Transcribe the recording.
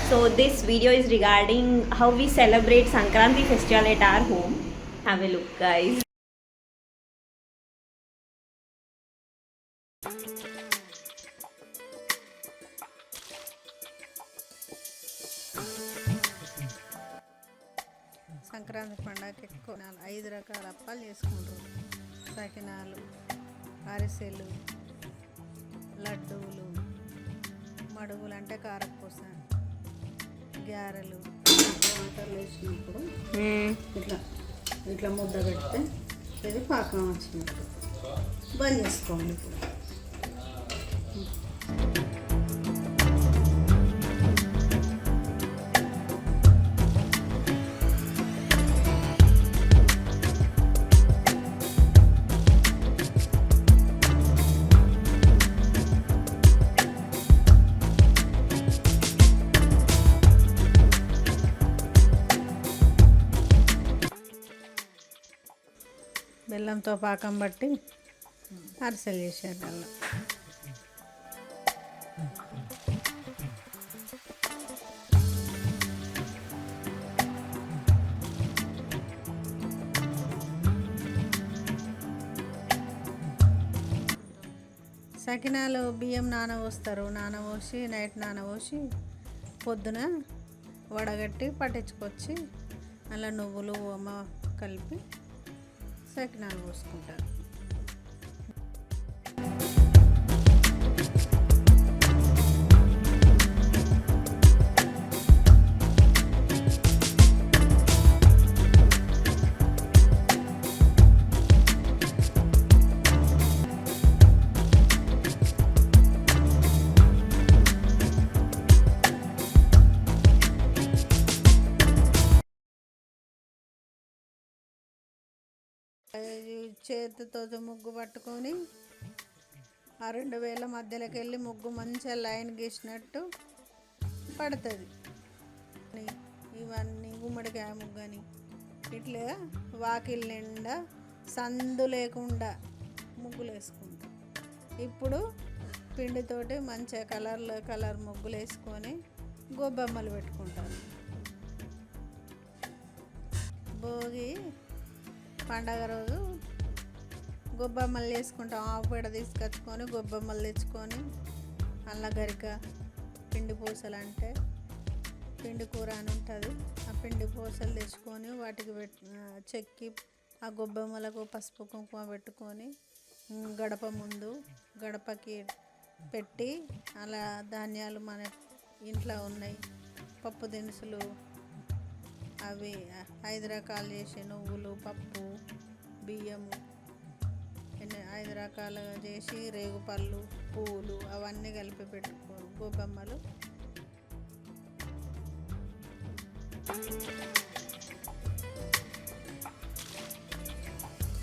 So this video is regarding how we celebrate Sankranti festival at our home. Have a look, guys. Sankranti పండగకి ఎక్కువ 5 రకాల అప్పాలు చేసుకుంటారు. సకినాలు, అరిసెలు, లడ్డూలు, మడుగులు అంటే కారపూస, గారెలు. వాటర్ వేసినప్పుడు ఇట్లా ఇట్లా ముద్ద పెడితే ఇది పాకం వచ్చినట్టు బంద్ చేసుకోండి. ఇప్పుడు బెల్లంతో పాకం బట్టి అరిసెలు చేశారు. అలా సకినాలు బియ్యం నానబోస్తారు. నానబోసి నైట్ నానబోసి పొద్దున వడగట్టి పట్టించుకొచ్చి అలా నువ్వులు ఓమ కలిపి సకినాలు పోసుకుంటారు. చేతితో ముగ్గు పట్టుకొని ఆ 2 వేల మధ్యలోకి వెళ్ళి ముగ్గు మంచిగా లైన్ గీసినట్టు పడుతుంది. ఇవన్నీ గుమ్మడికాయ ముగ్గు అని ఇట్లా వాకిల్ నిండా సందు లేకుండా ముగ్గులు వేసుకుంటాం. ఇప్పుడు పిండితోటి మంచిగా కలర్ ముగ్గులు వేసుకొని గొబ్బెమ్మలు పెట్టుకుంటారు. భోగి పండగ రోజు గొబ్బెమ్మలు చేసుకుంటాం. ఆవు పేడ తీసుకొచ్చుకొని గొబ్బెమ్మలు తెచ్చుకొని అల్ల గరిక పిండి పూసలు అంటే పిండి కూర అని ఉంటుంది. ఆ పిండి పూసలు తెచ్చుకొని వాటికి చెక్కి ఆ గొబ్బెమ్మలకు పసుపు కుంకుమ పెట్టుకొని గడప ముందు గడపకి పెట్టి అలా ధాన్యాలు మన ఇంట్లో ఉన్నాయి పప్పు దినుసులు అవి 5 రకాలు చేసి నువ్వులు, పప్పు, బియ్యము 5 రకాలుగా చేసి రేగుపళ్ళు, పువ్వులు అవన్నీ కలిపి పెట్టుకో గొబ్బెమ్మలు.